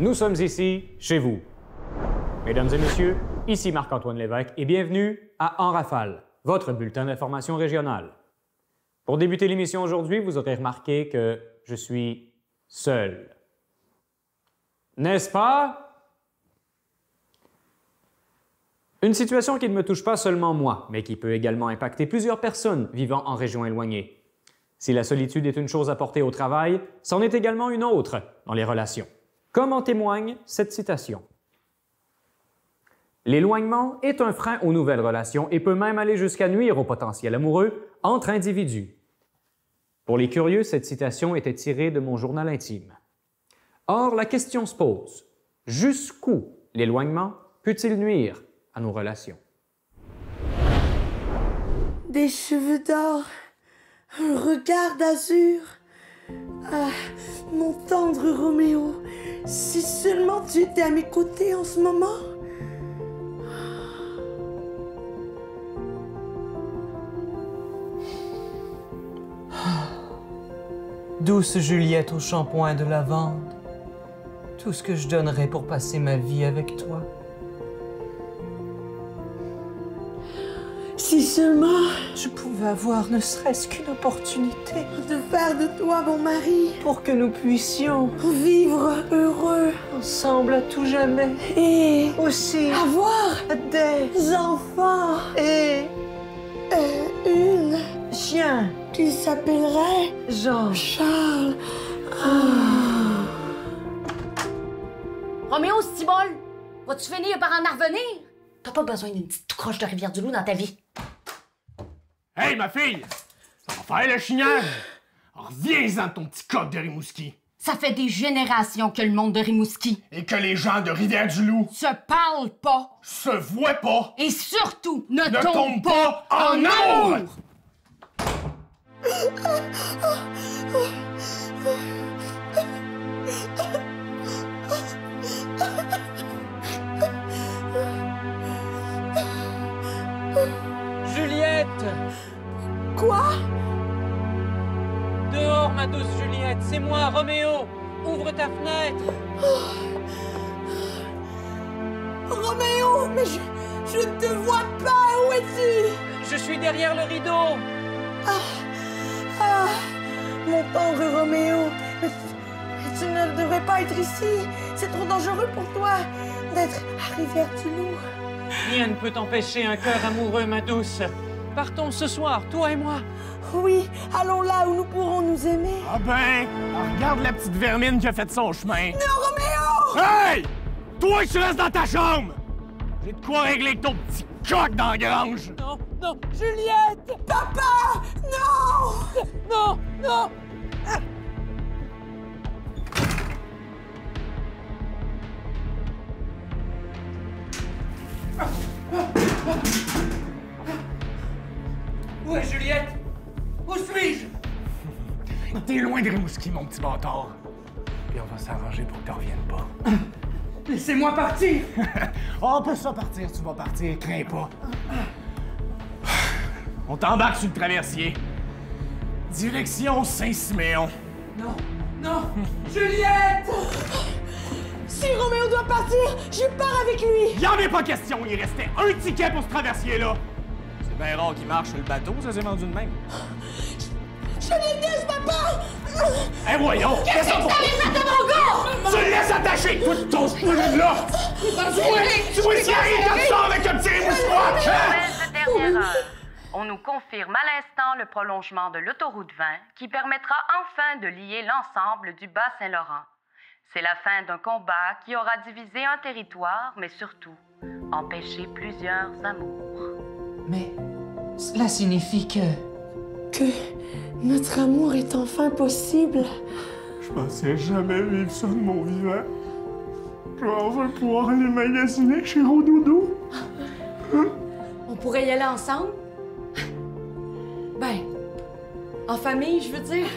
nous sommes ici, chez vous. Mesdames et messieurs, ici Marc-Antoine Lévesque et bienvenue à En Rafale, votre bulletin d'information régionale. Pour débuter l'émission aujourd'hui, vous aurez remarqué que je suis seul. N'est-ce pas? Une situation qui ne me touche pas seulement moi, mais qui peut également impacter plusieurs personnes vivant en région éloignée. Si la solitude est une chose à porter au travail, c'en est également une autre dans les relations. Comme en témoigne cette citation. L'éloignement est un frein aux nouvelles relations et peut même aller jusqu'à nuire au potentiel amoureux entre individus. Pour les curieux, cette citation était tirée de mon journal intime. Or, la question se pose, jusqu'où l'éloignement peut-il nuire à nos relations? Des cheveux d'or, un regard d'azur. Ah, mon tendre Roméo, si seulement tu étais à mes côtés en ce moment. Douce Juliette au shampoing de lavande, tout ce que je donnerais pour passer ma vie avec toi. Si seulement Je pouvais avoir ne serait-ce qu'une opportunité de faire de toi mon mari, pour que nous puissions vivre heureux ensemble à tout jamais et aussi avoir des enfants. et Une chiens. qui s'appellerait Jean. Charles. Roméo, Cibole, vas-tu finir par en revenir? T'as pas besoin d'une petite tout croche de Rivière-du-Loup dans ta vie. Hey, ma fille! Ça va faire le chignage! Reviens-en ton petit coq de Rimouski! Ça fait des générations que le monde de Rimouski Et que les gens de Rivière-du-Loup se parle pas se voient pas, et surtout ne ne tombent tombent pas pas en amour! Juliette! Quoi? Dehors, ma douce Juliette, c'est moi, Roméo! Ouvre ta fenêtre! Roméo, mais je ne te vois pas. Où es-tu? Je suis derrière le rideau! Ah, mon tendre Roméo, mais tu ne devrais pas être ici. C'est trop dangereux pour toi d'être à Rivière-du-Loup. Rien ne peut empêcher un cœur amoureux, ma douce. Partons ce soir, toi et moi. Oui, allons là où nous pourrons nous aimer. Ah ben, regarde la petite vermine qui a fait son chemin. Non, Roméo! Hey! Toi, tu restes dans ta chambre! J'ai de quoi régler avec ton petit coq dans la grange! Non, non, Juliette! Papa! Non! Non, non! Où est Juliette? Où suis-je? T'es loin de Rimouski, mon petit bâtard. Et on va s'arranger pour que tu reviennes pas. Laissez-moi partir! On peut ça partir, tu vas partir, crains pas. On t'embarque sur le traversier. Direction Saint-Siméon. Non, non! Juliette! Si Roméo doit partir, je pars avec lui. Y'en est pas question, il restait un ticket pour ce traversier-là. C'est bien rare qu'il marche sur le bateau, ça s'est vendu de même. Je déteste, papa! Eh voyons! Qu'est-ce que T'as les pattes de mon gars! Tu le laisses attacher! Toi, tu tosses pas de là! Tu vois s'il arrive comme ça avec un petit mousquois! Nouvelle de dernière heure. On nous confirme à l'instant le prolongement de l'autoroute 20 qui permettra enfin de lier l'ensemble du Bas-Saint-Laurent. C'est la fin d'un combat qui aura divisé un territoire, mais surtout empêché plusieurs amours. Mais cela signifie que notre amour est enfin possible. Je pensais jamais vivre ça de mon vivant. Je vais enfin pouvoir aller magasiner chez Rododo. On pourrait y aller ensemble? Ben, en famille, je veux dire.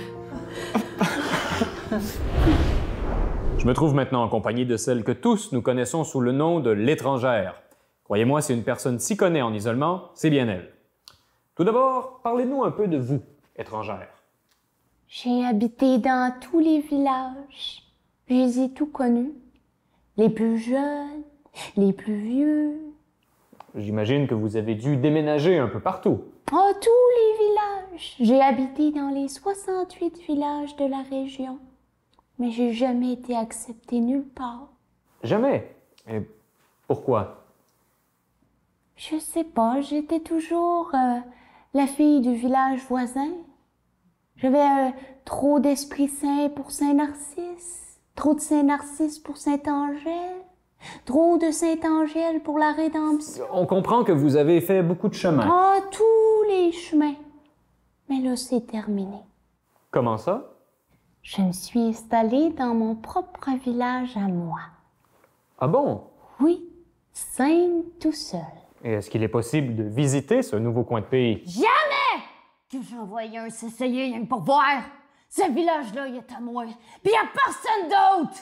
Je me trouve maintenant en compagnie de celle que tous nous connaissons sous le nom de l'étrangère. Croyez-moi, si une personne s'y connaît en isolement, c'est bien elle. Tout d'abord, parlez-nous un peu de vous, étrangère. J'ai habité dans tous les villages. Je les ai tout connus. Les plus jeunes, les plus vieux. J'imagine que vous avez dû déménager un peu partout. Oh, tous les villages. J'ai habité dans les 68 villages de la région. Mais j'ai jamais été acceptée nulle part. Jamais. Et pourquoi? Je sais pas, j'étais toujours la fille du village voisin. J'avais trop d'Esprit Saint pour Saint-Narcisse, trop de Saint-Narcisse pour Saint-Angèle, trop de Saint-Angèle pour la Rédemption. On comprend que vous avez fait beaucoup de chemin. Ah, tous les chemins. Mais là, c'est terminé. Comment ça? Je me suis installée dans mon propre village à moi. Ah bon? Oui, simple tout seul. Et est-ce qu'il est possible de visiter ce nouveau coin de pays? Jamais que j'en voyais un s'essayer rien que pour voir. Ce village-là, il est à moi. Puis il n'y a personne d'autre.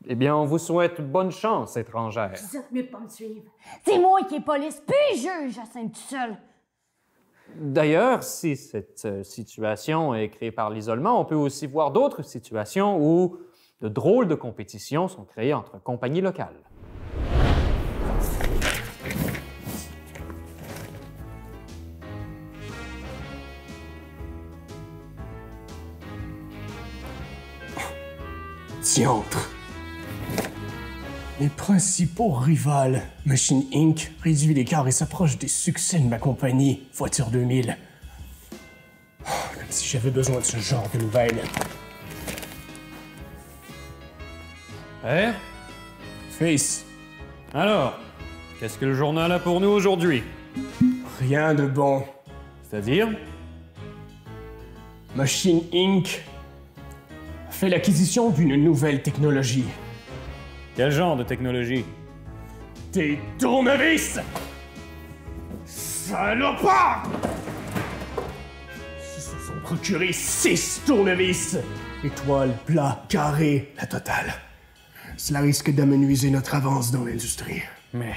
Eh bien, on vous souhaite bonne chance, étrangère. Vous êtes mieux de pas me suivre. C'est moi qui est police, puis juge à Sainte-Tussole. D'ailleurs, si cette situation est créée par l'isolement, on peut aussi voir d'autres situations où de drôles de compétitions sont créées entre compagnies locales. Diantre. Mes principaux rivales, Machine Inc., réduit l'écart et s'approche des succès de ma compagnie, Voiture 2000. Comme si j'avais besoin de ce genre de nouvelles. Père? Fils, Alors, qu'est-ce que le journal a pour nous aujourd'hui? rien de bon. C'est-à-dire? Machine Inc. fait l'acquisition d'une nouvelle technologie. Quel genre de technologie? Des tournevis! Salopard! Ils se sont procurés 6 tournevis! Étoiles, plats, carrés, la totale. Cela risque d'amenuiser notre avance dans l'industrie. Mais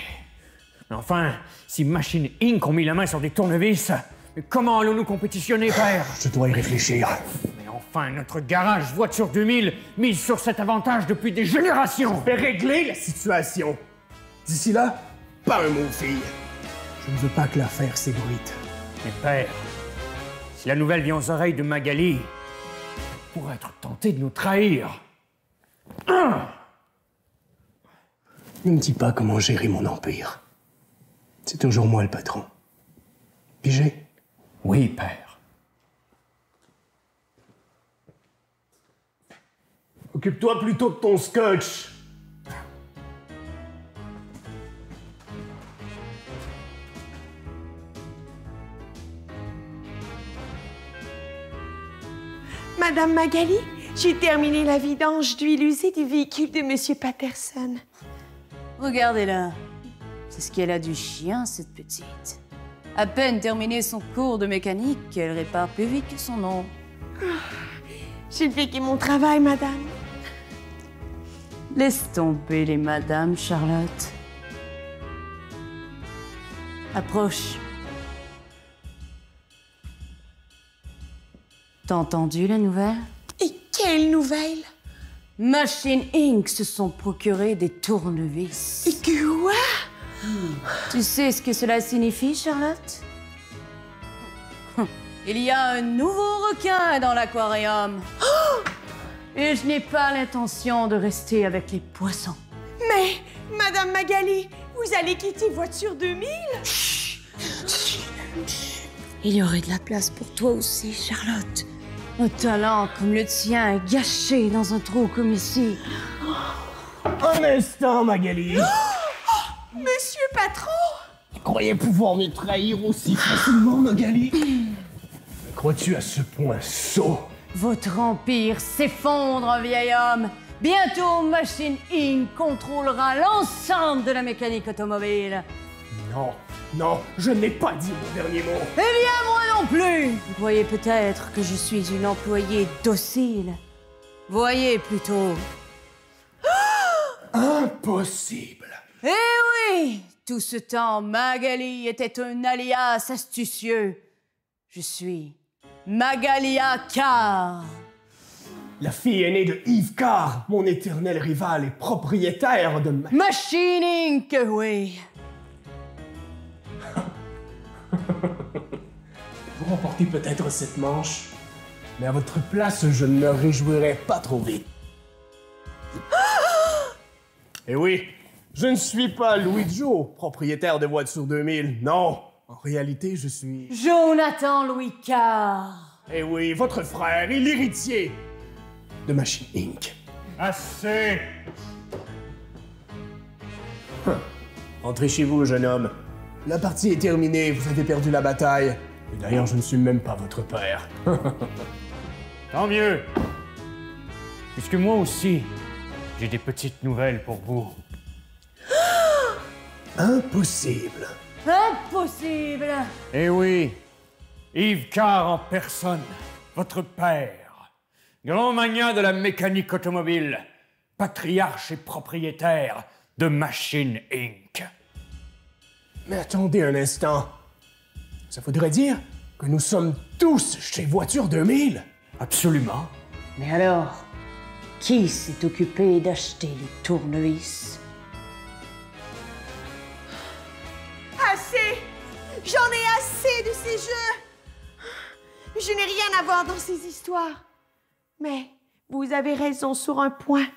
enfin, si Machine Inc. ont mis la main sur des tournevis, mais comment allons-nous compétitionner, père? Je dois y réfléchir. Mais enfin, notre garage Voiture 2000 mise sur cet avantage depuis des générations! Je vais régler la situation. D'ici là, pas un mot, fille. Je ne veux pas que l'affaire s'ébruite. Mais père, si la nouvelle vient aux oreilles de Magali, elle pourrait être tentée de nous trahir. Ne me dis pas comment gérer mon empire. C'est toujours moi le patron. Pigé? Oui, père. Occupe-toi plutôt de ton scotch. Madame Magali, j'ai terminé la vidange d'huile usée du véhicule de Monsieur Patterson. Regardez-la. C'est ce qu'elle a du chien, cette petite. À peine terminé son cours de mécanique, elle répare plus vite que son nom. J'ai fait mon travail, madame. Laisse tomber les madames, Charlotte. Approche. T'as entendu la nouvelle? Et quelle nouvelle? Machine Inc. se sont procurés des tournevis. Et quoi? Tu sais ce que cela signifie, Charlotte? Il y a un nouveau requin dans l'aquarium. Et je n'ai pas l'intention de rester avec les poissons. Mais, Madame Magali, vous allez quitter Voiture 2000? Il y aurait de la place pour toi aussi, Charlotte. Un talent comme le tien est gâché dans un trou comme ici. Un instant, Magali. Monsieur Patron! Tu croyais pouvoir me trahir aussi facilement, Magali? Crois-tu à ce point sot? Votre empire s'effondre, vieil homme. Bientôt, Machine Inc. contrôlera l'ensemble de la mécanique automobile. Non, non, je n'ai pas dit mon dernier mot. Eh bien, moi non plus. Vous croyez peut-être que je suis une employée docile. Voyez plutôt. Impossible. Eh oui! Tout ce temps, Magali était un alias astucieux. Je suis Magalia Carr. la fille aînée de Yves Carr, mon éternel rival et propriétaire de Machine Inc., oui. Vous remportez peut-être cette manche, mais à votre place, je ne me réjouirais pas trop vite. Et oui, je ne suis pas Louis Joe, propriétaire de Voiture 2000. Non, en réalité, je suis... Jonathan Louis Carr. Eh oui, votre frère et l'héritier de Machine Inc. Assez! Entrez chez vous, jeune homme. La partie est terminée, vous avez perdu la bataille. Et d'ailleurs, je ne suis même pas votre père. Tant mieux! Puisque moi aussi, j'ai des petites nouvelles pour vous. Impossible. Impossible. Eh oui, Yves Carr en personne, votre père, grand magnat de la mécanique automobile, patriarche et propriétaire de Machine Inc. Mais attendez un instant. Ça voudrait dire que nous sommes tous chez Voiture 2000? Absolument. Mais alors, qui s'est occupé d'acheter les tournevis? Assez! J'en ai assez de ces jeux! Je n'ai rien à voir dans ces histoires. Mais vous avez raison sur un point.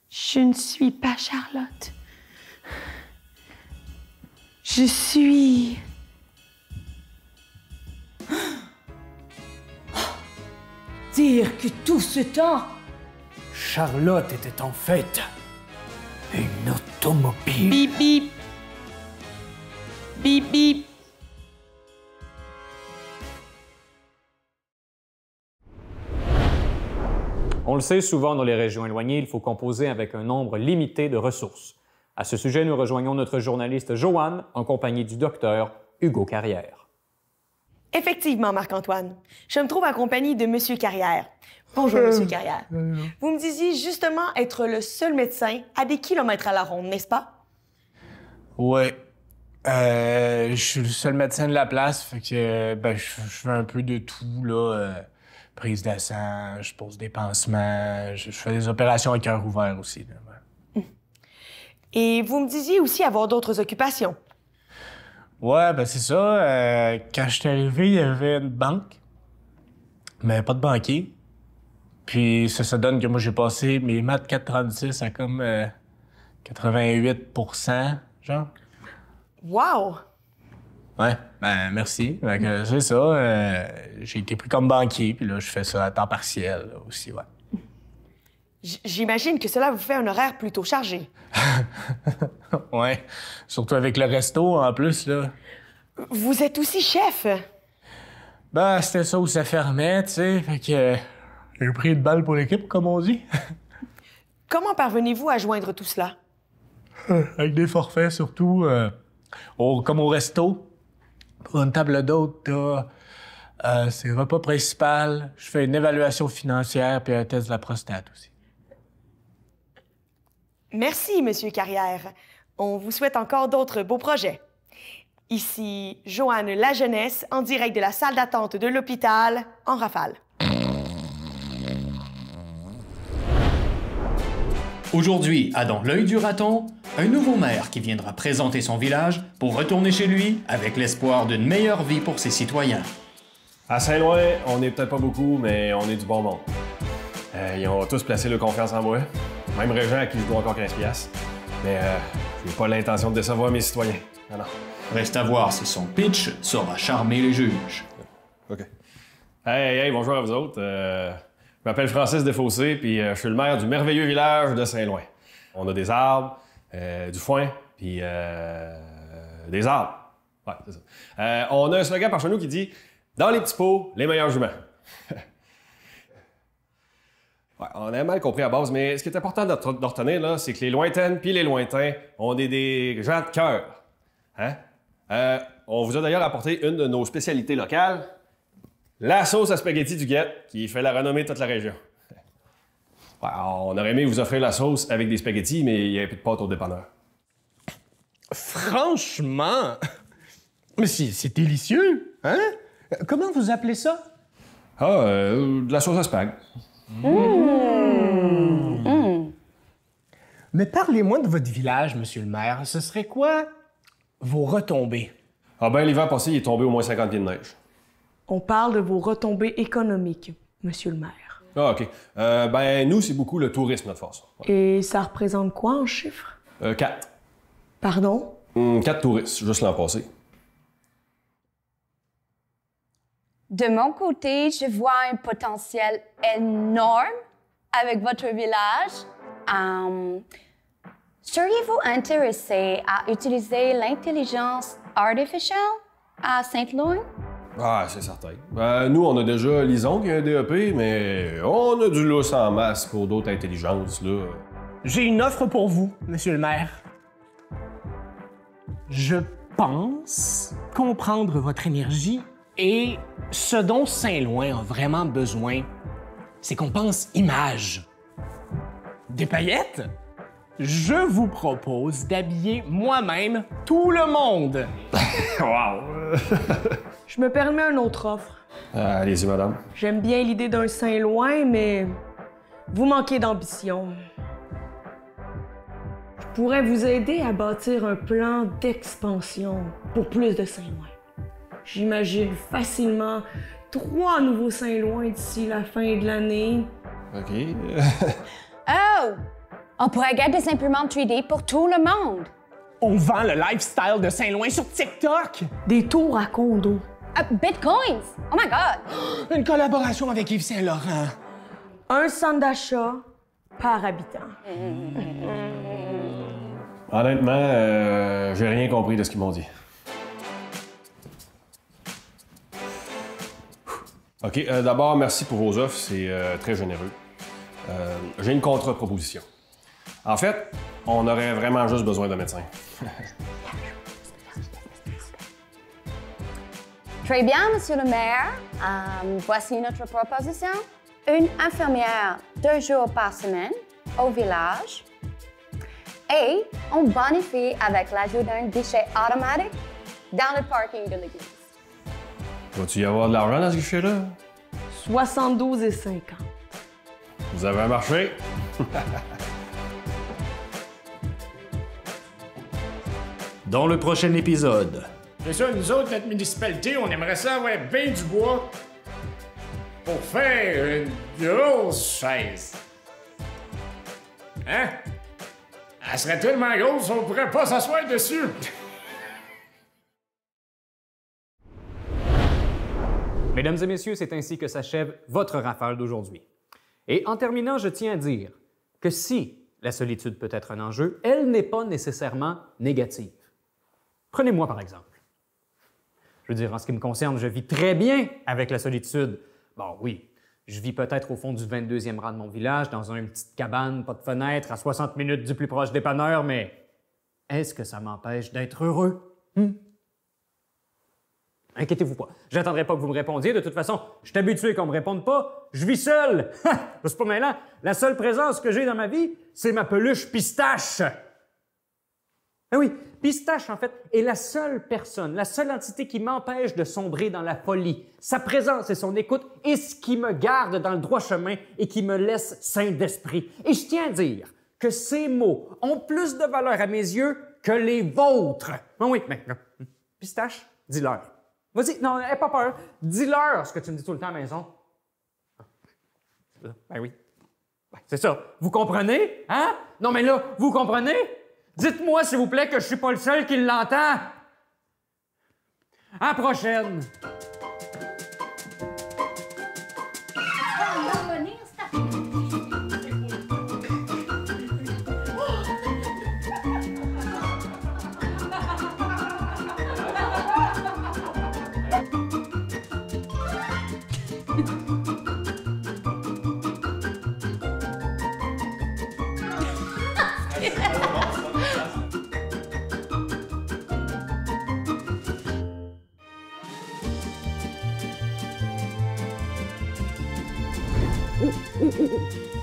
Je ne suis pas Charlotte. Je suis... Dire que tout ce temps... Charlotte était en fait une automobile. Bip bip. Bip bip. On le sait, souvent dans les régions éloignées, il faut composer avec un nombre limité de ressources. À ce sujet, nous rejoignons notre journaliste Joanne en compagnie du docteur Hugo Carrière. Effectivement, Marc-Antoine. Je me trouve en compagnie de Monsieur Carrière. Bonjour, Monsieur Carrière. Vous me disiez justement être le seul médecin à des kilomètres à la ronde, n'est-ce pas? Ouais. Je suis le seul médecin de la place, fait que je fais un peu de tout, là. Prise de sang, je pose des pansements, je fais des opérations à cœur ouvert aussi. Là. Et vous me disiez aussi avoir d'autres occupations. Ouais, c'est ça. Quand je suis arrivé, il y avait une banque, mais pas de banquier. Puis ça donne que moi, j'ai passé mes maths 436 à comme 88%, genre. Wow! Ouais, merci. C'est ça. J'ai été pris comme banquier, puis là, je fais ça à temps partiel là, aussi, ouais. J'imagine que cela vous fait un horaire plutôt chargé. Ouais, surtout avec le resto, en plus, là. Vous êtes aussi chef. C'était ça où ça fermait, tu sais, fait que j'ai pris une balle pour l'équipe, comme on dit. Comment parvenez-vous à joindre tout cela? Avec des forfaits, surtout, comme au resto. Pour une table d'hôte, c'est repas principal. Je fais une évaluation financière puis un test de la prostate aussi. Merci, Monsieur Carrière. On vous souhaite encore d'autres beaux projets. Ici, Joanne La Jeunesse, en direct de la salle d'attente de l'hôpital, en rafale. Aujourd'hui, à Dans l'œil du raton, un nouveau maire qui viendra présenter son village pour retourner chez lui avec l'espoir d'une meilleure vie pour ses citoyens. À Saint-Loin, on n'est peut-être pas beaucoup, mais on est du bon monde. Ils ont tous placé leur confiance en moi. Même Régent à qui je dois encore 15$. Mais j'ai pas l'intention de décevoir mes citoyens. Non. Reste à voir si son pitch saura charmer les juges. OK. Hey, bonjour à vous autres. Je m'appelle Francis Desfossés, puis je suis le maire du merveilleux village de Saint-Loin. On a des arbres, du foin, puis des arbres. Ouais, c'est ça. On a un slogan par chez nous qui dit « Dans les petits pots, les meilleurs juments ». Ouais, on a mal compris à base, mais ce qui est important de retenir, là, c'est que les lointaines puis les lointains, on est des gens de cœur. Hein? On vous a d'ailleurs apporté une de nos spécialités locales, la sauce à spaghetti du Guette, qui fait la renommée de toute la région. Ouais, on aurait aimé vous offrir la sauce avec des spaghettis, mais il y avait plus de pâte au dépanneur. Franchement! Mais c'est délicieux, hein? Comment vous appelez ça? De la sauce à spag. Mais parlez-moi de votre village, monsieur le maire. Ce serait quoi vos retombées? Ah ben, l'hiver passé, il est tombé au moins 50 pieds de neige. On parle de vos retombées économiques, monsieur le maire. Ah, OK. Ben, nous, c'est beaucoup le tourisme, notre force. Et ça représente quoi en chiffres? 4. Pardon? 4 touristes, juste l'an passé. De mon côté, je vois un potentiel énorme avec votre village. Seriez-vous intéressé à utiliser l'intelligence artificielle à Saint-Louis? Ah, c'est certain. Nous, on a déjà Lison qui a un DEP, mais on a du lousse en masse pour d'autres intelligences, là. J'ai une offre pour vous, monsieur le maire. Je pense comprendre votre énergie et ce dont Saint-Loin a vraiment besoin, c'est qu'on pense image. Des paillettes? Je vous propose d'habiller moi-même tout le monde. Wow! Je me permets une autre offre. Allez-y, madame. J'aime bien l'idée d'un Saint-Loin, mais vous manquez d'ambition. Je pourrais vous aider à bâtir un plan d'expansion pour plus de Saint-Loin. J'imagine facilement 3 nouveaux Saint-Loin d'ici la fin de l'année. OK. Oh! On pourrait garder des imprimantes 3D pour tout le monde. On vend le lifestyle de Saint-Loin sur TikTok. Des tours à condos. Bitcoins! Oh my God! Une collaboration avec Yves Saint-Laurent. Un centre d'achat par habitant. Honnêtement, j'ai rien compris de ce qu'ils m'ont dit. OK, d'abord, merci pour vos offres, c'est très généreux. J'ai une contre-proposition. En fait, on aurait vraiment juste besoin d'un médecin. Très bien, monsieur le maire. Voici notre proposition. Une infirmière 2 jours par semaine au village. Et on bonifie avec l'ajout d'un guichet automatique dans le parking de l'église. Va-tu y avoir de l'argent dans ce guichet-là? 72,50. Vous avez un marché? Dans le prochain épisode. C'est ça, nous autres, notre municipalité, on aimerait ça avoir bien du bois pour faire une grosse chaise. Hein? Elle serait tellement grosse, on pourrait pas s'asseoir dessus. Mesdames et messieurs, c'est ainsi que s'achève votre rafale d'aujourd'hui. Et en terminant, je tiens à dire que si la solitude peut être un enjeu, elle n'est pas nécessairement négative. Prenez-moi par exemple. Je veux dire, en ce qui me concerne, je vis très bien avec la solitude. Bon, oui, je vis peut-être au fond du 22e rang de mon village, dans une petite cabane, pas de fenêtre, à 60 minutes du plus proche dépanneur, mais est-ce que ça m'empêche d'être heureux? Inquiétez-vous pas. J'attendrai pas que vous me répondiez. De toute façon, je suis habitué qu'on me réponde pas. Je vis seul. C'est pas mêlant. La seule présence que j'ai dans ma vie, c'est ma peluche Pistache. Ah oui, Pistache, en fait, est la seule personne, la seule entité qui m'empêche de sombrer dans la folie. Sa présence et son écoute est ce qui me garde dans le droit chemin et qui me laisse sain d'esprit. Et je tiens à dire que ces mots ont plus de valeur à mes yeux que les vôtres. Ah oui, mais Pistache, dis-leur. Vas-y, non, n'aie pas peur. Dis-leur ce que tu me dis tout le temps à la maison. Ben oui. Ben, c'est ça. Vous comprenez? Hein? Non, mais là, vous comprenez? Dites-moi, s'il vous plaît, que je suis pas le seul qui l'entend. À la prochaine! Ouh, ouh, ouh.